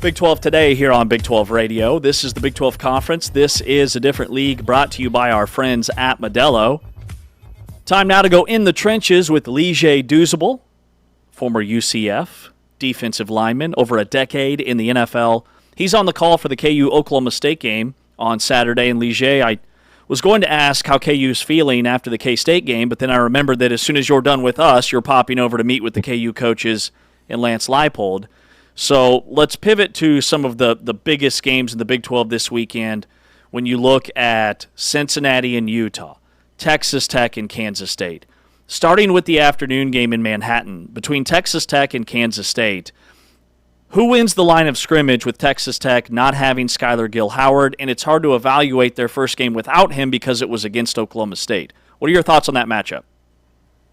Big 12 today here on Big 12 Radio. This is the Big 12 Conference. This is a different league brought to you by our friends at Modelo. Time now to go in the trenches with Leger Douzable, former UCF defensive lineman, over a decade in the NFL. He's on the call for the KU-Oklahoma State game on Saturday. And Leger, I was going to ask how KU's feeling after the K-State game, but then I remembered that as soon as you're done with us, you're popping over to meet with the KU coaches and Lance Leipold. So let's pivot to some of the biggest games in the Big 12 this weekend when you look at Cincinnati and Utah, Texas Tech and Kansas State. Starting with the afternoon game in Manhattan, between Texas Tech and Kansas State, who wins the line of scrimmage with Texas Tech not having Skylar Gill-Howard, and it's hard to evaluate their first game without him because it was against Oklahoma State. What are your thoughts on that matchup?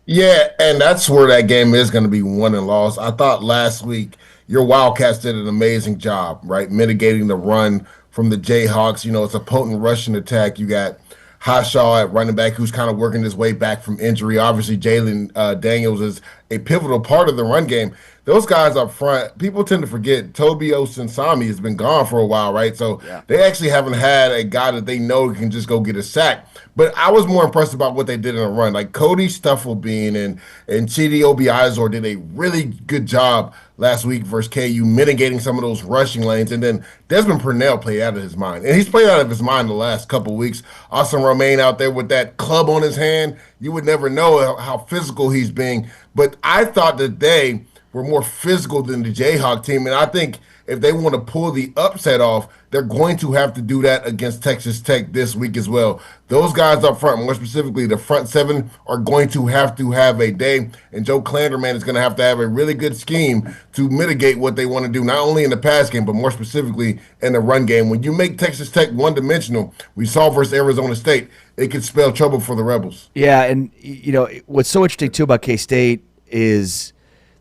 Yeah, and that's where that game is going to be won and lost. I thought last week your Wildcats did an amazing job, right, mitigating the run from the Jayhawks. You know, it's a potent rushing attack. You got Hashaw at running back who's kind of working his way back from injury. Obviously, Jalen Daniels is a pivotal part of the run game. Those guys up front, people tend to forget Toby Osinsami has been gone for a while, right? So they actually haven't had a guy that they know can just go get a sack. But I was more impressed about what they did in the run. Like Cody Stufflebean and Chidi Obiazor did a really good job last week versus KU, mitigating some of those rushing lanes. And then Desmond Purnell played out of his mind. And he's played out of his mind the last couple of weeks. Austin Romaine out there with that club on his hand. You would never know how physical he's being. But I thought that they were more physical than the Jayhawk team. And I think if they want to pull the upset off, they're going to have to do that against Texas Tech this week as well. Those guys up front, more specifically the front seven, are going to have a day. And Joe Klanderman is going to have a really good scheme to mitigate what they want to do, not only in the pass game, but more specifically in the run game. When you make Texas Tech one-dimensional, we saw versus Arizona State, it could spell trouble for the Rebels. Yeah, and you know what's so interesting, too, about K-State is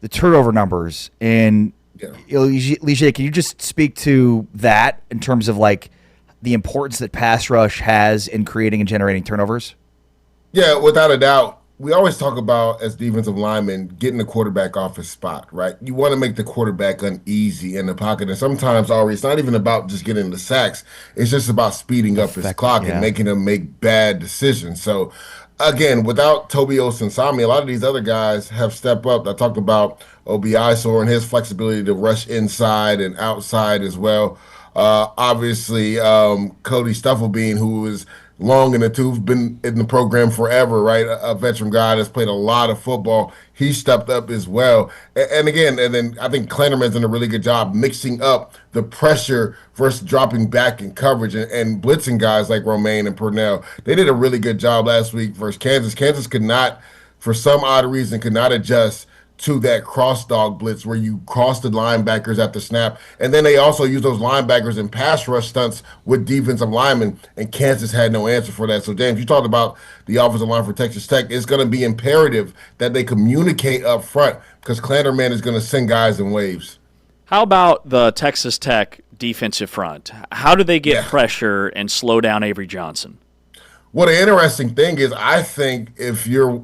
the turnover numbers. And Leger, can you just speak to that in terms of like the importance that pass rush has in creating and generating turnovers? Yeah, without a doubt. We always talk about, as defensive linemen, getting the quarterback off his spot, right? You want to make the quarterback uneasy in the pocket. And sometimes, Ari, it's not even about just getting the sacks. It's just about speeding up his clock and making him make bad decisions. So, again, without Toby Osinsami, a lot of these other guys have stepped up. I talked about Obiazor and his flexibility to rush inside and outside as well. Obviously, Cody Stufflebean, who is long in the tooth, been in the program forever, right? A veteran guy that's played a lot of football. He stepped up as well. And then I think Klanderman's done a really good job mixing up the pressure versus dropping back in coverage and blitzing guys like Romaine and Purnell. They did a really good job last week versus Kansas. Kansas could not, for some odd reason, could not adjust to that cross dog blitz where you cross the linebackers at the snap. And then they also use those linebackers in pass rush stunts with defensive linemen, and Kansas had no answer for that. So, James, you talked about the offensive line for Texas Tech. It's going to be imperative that they communicate up front because Klanderman is going to send guys in waves. How about the Texas Tech defensive front? How do they get pressure and slow down Avery Johnson? Well, the interesting thing is I think if you're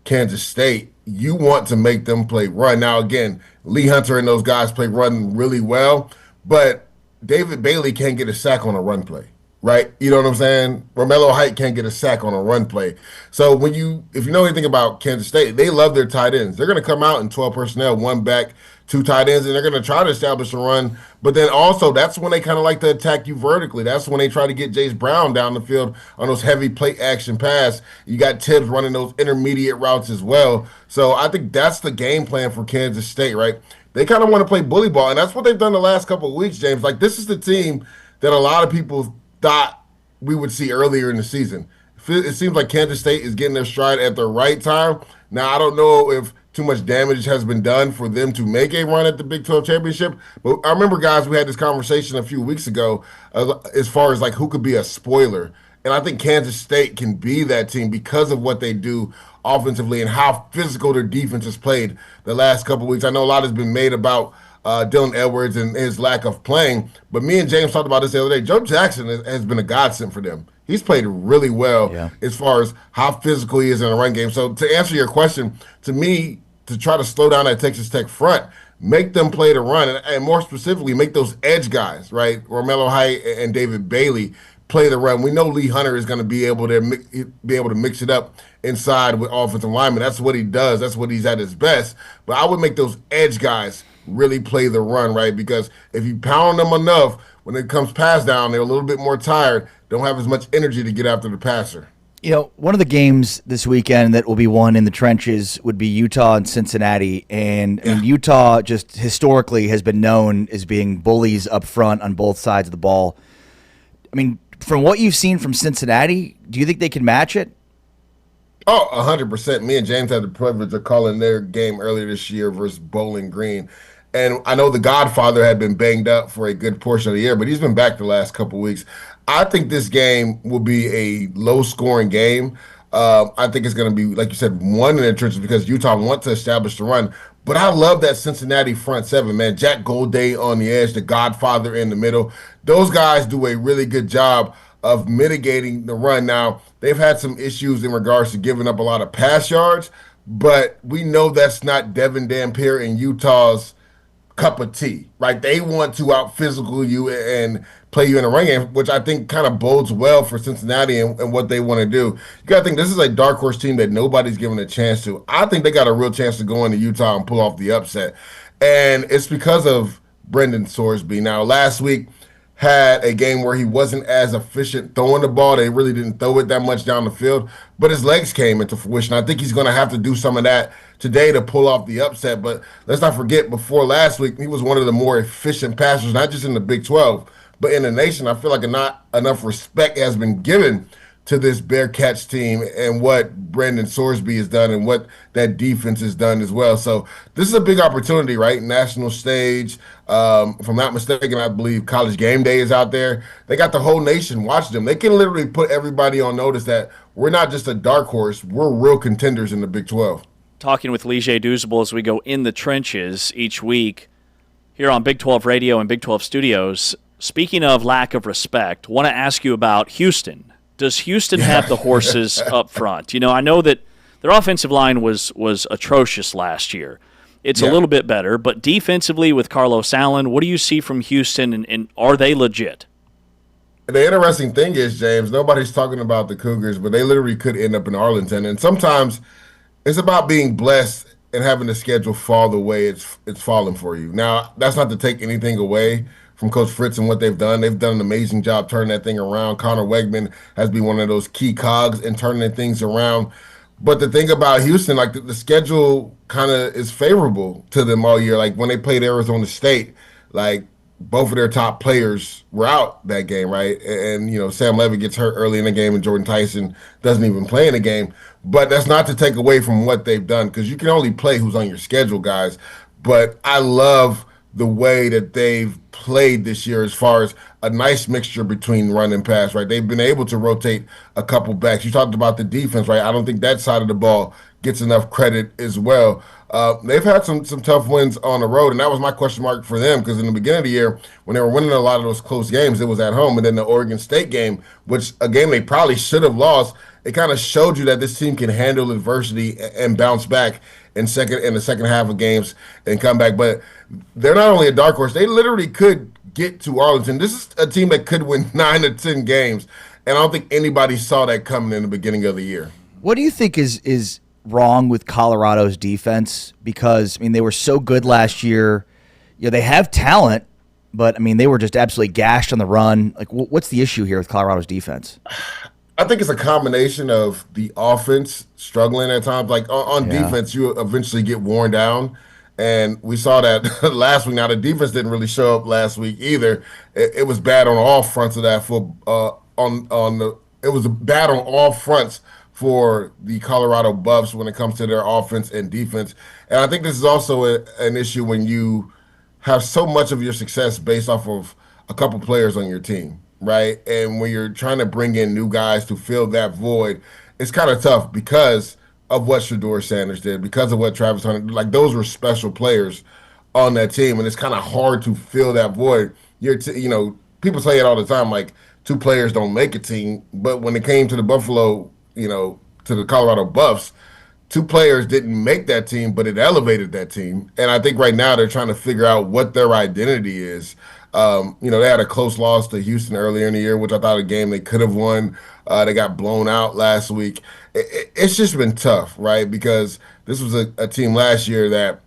Kansas State, you want to make them play run. Now, again, Lee Hunter and those guys play run really well, but David Bailey can't get a sack on a run play, right? You know what I'm saying? Romello Height can't get a sack on a run play. So if you know anything about Kansas State, they love their tight ends. They're going to come out in 12 personnel, one back, two tight ends, and they're going to try to establish a run. But then also that's when they kind of like to attack you vertically. That's when they try to get Jace Brown down the field on those heavy play action pass. You got Tibbs running those intermediate routes as well. So I think that's the game plan for Kansas State, right? They kind of want to play bully ball, and that's what they've done the last couple of weeks, James. Like, this is the team that a lot of people thought we would see earlier in the season. It seems like Kansas State is getting their stride at the right time. Now, I don't know if too much damage has been done for them to make a run at the Big 12 championship. But I remember, guys, we had this conversation a few weeks ago as far as, like, who could be a spoiler. And I think Kansas State can be that team because of what they do offensively and how physical their defense has played the last couple of weeks. I know a lot has been made about Dylan Edwards and his lack of playing. But me and James talked about this the other day. Joe Jackson has been a godsend for them. He's played really well as far as how physical he is in a run game. So to answer your question, to me, to try to slow down that Texas Tech front, make them play the run, and more specifically, make those edge guys, right? Romello Height and David Bailey play the run. We know Lee Hunter is going to be able to mix it up inside with offensive linemen. That's what he does. That's what he's at his best. But I would make those edge guys really play the run, right? Because if you pound them enough, when it comes pass down, they're a little bit more tired, don't have as much energy to get after the passer. You know, one of the games this weekend that will be won in the trenches would be Utah and Cincinnati. And I mean, Utah just historically has been known as being bullies up front on both sides of the ball. I mean, from what you've seen from Cincinnati, do you think they can match it? Oh, 100%. Me and James had the privilege of calling their game earlier this year versus Bowling Green. And I know the Godfather had been banged up for a good portion of the year, but he's been back the last couple of weeks. I think this game will be a low-scoring game. I think it's going to be, like you said, one in the trenches because Utah wants to establish the run. But I love that Cincinnati front seven, man. Jack Golday on the edge, the Godfather in the middle. Those guys do a really good job of mitigating the run. Now, they've had some issues in regards to giving up a lot of pass yards, but we know that's not Devin Dampier and Utah's cup of tea, right? They want to out physical you and play you in a run game, which I think kind of bodes well for Cincinnati and what they want to do. You got to think this is a dark horse team that nobody's given a chance to. I think they got a real chance to go into Utah and pull off the upset. And it's because of Brendan Sorsby. Now, last week had a game where he wasn't as efficient throwing the ball. They really didn't throw it that much down the field, but his legs came into fruition. I think he's going to have to do some of that today to pull off the upset. But let's not forget, before last week, he was one of the more efficient passers, not just in the Big 12, but in the nation. I feel like not enough respect has been given to this Bearcats team and what Brendan Sorsby has done and what that defense has done as well. So this is a big opportunity, right? National stage. If I'm not mistaken, I believe College Game Day is out there. They got the whole nation watching them. They can literally put everybody on notice that we're not just a dark horse. We're real contenders in the Big 12. Talking with Leger Douzable as we go in the trenches each week here on Big 12 Radio and Big 12 Studios. Speaking of lack of respect, want to ask you about Houston. Does Houston have the horses up front? You know, I know that their offensive line was atrocious last year. It's a little bit better, but defensively with Carlos Allen, what do you see from Houston, and are they legit? The interesting thing is, James, nobody's talking about the Cougars, but they literally could end up in Arlington. And sometimes it's about being blessed and having the schedule fall the way it's fallen for you. Now, that's not to take anything away from Coach Fritz and what they've done. They've done an amazing job turning that thing around. Connor Wegman has been one of those key cogs in turning things around. But the thing about Houston, like the schedule kind of is favorable to them all year. Like when they played Arizona State, like both of their top players were out that game, right? And, you know, Sam Levy gets hurt early in the game and Jordan Tyson doesn't even play in the game. But that's not to take away from what they've done because you can only play who's on your schedule, guys. But I love the way that they've played this year as far as a nice mixture between run and pass, right? They've been able to rotate a couple backs. You talked about the defense, right? I don't think that side of the ball gets enough credit as well. They've had some tough wins on the road, and that was my question mark for them because in the beginning of the year, when they were winning a lot of those close games, it was at home. And then the Oregon State game, which, a game they probably should have lost, it kind of showed you that this team can handle adversity and bounce back in the second half of games and come back. But they're not only a dark horse, they literally could get to Arlington. This is a team that could win 9 to 10 games, and I don't think anybody saw that coming in the beginning of the year. What do you think is wrong with Colorado's defense? Because, I mean, they were so good last year. You know, they have talent, but, I mean, they were just absolutely gashed on the run. Like, what's the issue here with Colorado's defense? I think it's a combination of the offense struggling at times. Like on defense, you eventually get worn down. And we saw that last week. Now, the defense didn't really show up last week either. It was bad on all fronts of that. It was bad on all fronts for the Colorado Buffs when it comes to their offense and defense. And I think this is also an issue when you have so much of your success based off of a couple players on your team, right? And when you're trying to bring in new guys to fill that void, it's kind of tough because of what Shedeur Sanders did, because of what Travis Hunter did. Like, those were special players on that team, and it's kind of hard to fill that void. People say it all the time, like, 2 players don't make a team, but when it came to the Buffalo, to the Colorado Buffs, two players didn't make that team, but it elevated that team. And I think right now they're trying to figure out what their identity is. They had a close loss to Houston earlier in the year, which I thought a game they could have won. They got blown out last week. It's just been tough, right? Because this was a team last year that,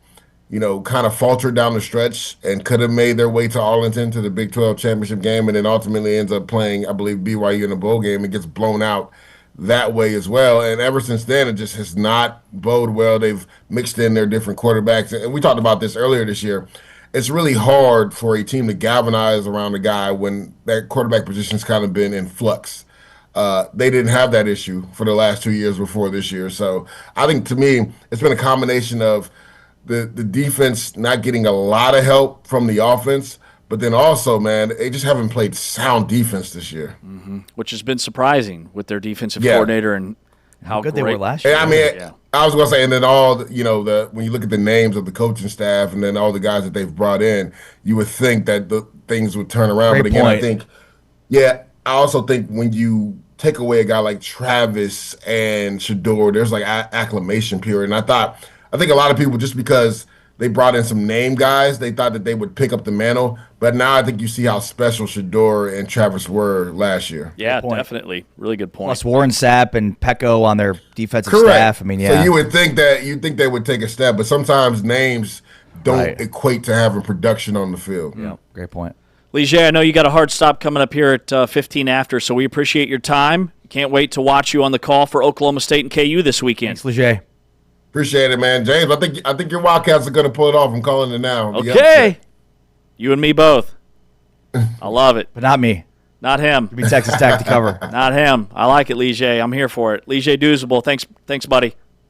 kind of faltered down the stretch and could have made their way to Arlington to the Big 12 championship game, and then ultimately ends up playing, I believe, BYU in a bowl game and gets blown out that way as well. And ever since then, it just has not bode well. They've mixed in their different quarterbacks. And we talked about this earlier this year. It's really hard for a team to galvanize around a guy when that quarterback position's kind of been in flux. They didn't have that issue for the last 2 years before this year. So I think, to me, it's been a combination of the defense not getting a lot of help from the offense, but then also, man, they just haven't played sound defense this year. Mm-hmm. Which has been surprising with their defensive coordinator and how good great they were last year. I mean, I was going to say, and then when you look at the names of the coaching staff and then all the guys that they've brought in, you would think that the things would turn around. Great But again, point. I also think when you take away a guy like Travis and Shador, there's like acclimation period. And I think a lot of people, just because they brought in some name guys, they thought that they would pick up the mantle. But now I think you see how special Shador and Travis were last year. Yeah, definitely. Really good point. Plus Warren Sapp and Pecco on their defensive Correct. staff. I mean, yeah. So you would think they would take a step, but sometimes names don't equate to having production on the field. Yeah, great point. Leger, I know you got a hard stop coming up here at 15 after, so we appreciate your time. Can't wait to watch you on the call for Oklahoma State and KU this weekend. Thanks, Leger. Appreciate it, man. James, I think your Wildcats are going to pull it off. I'm calling it now. Okay. You and me both. I love it. But not me. Not him. Give me Texas Tech to cover. Not him. I like it, Leger. I'm here for it. Leger Douzable, thanks, buddy.